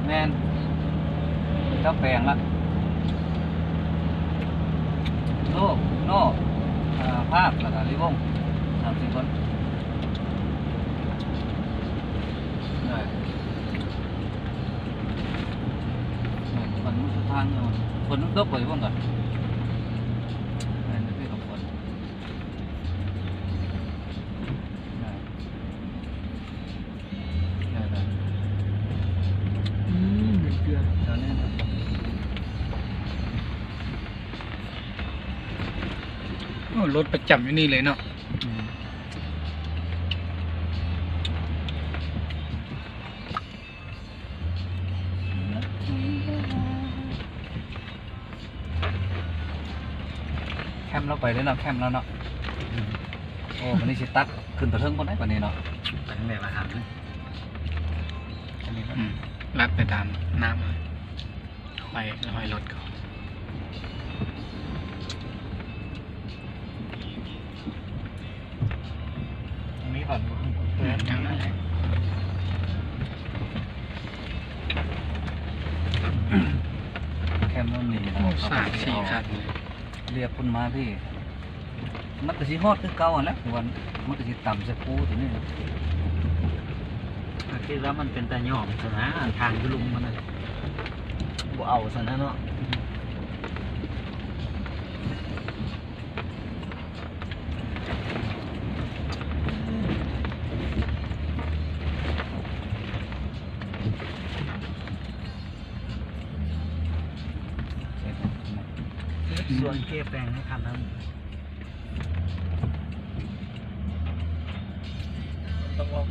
แมนเจ้าแปลงละโน่โน่ภาพแล้วก็ลิวง3-4 คนได้คนทุกทางคนทุกดบไปบ้างก่อนนี่พี่กับคนได้ได้ เหมือนเกลือ ตอนนี้โอ้รถประจำอยู่นี่เลยเนาะแคมป์เราไปเลยเนาะแคมป์แล้วเนาะโอ้วันนี้สิตักขึ้นตะเทิงบนไหนวันนี้เนาะไปทางไหนมาหาเลยอันนี้ ลัดไปตามน้ำเลยห้อยรถเขา ตรงนี้ก่อน ทางนั้นแหละ แคมป์เราหนีนะ โอ้3-4 คันเลย เรียกคุณมาพี่มันก็สิฮอดคือเก่าอ่ะแหล้ววันมันก็สิต่ำสักปูตัวนี้ คิดว่ามันเป็นตะหย่อมซะนะทางยุลุมมันน่ะบ่เอาซะนะเนาะ ส่วนเก็บแปลงให้คันนั้นต้องออก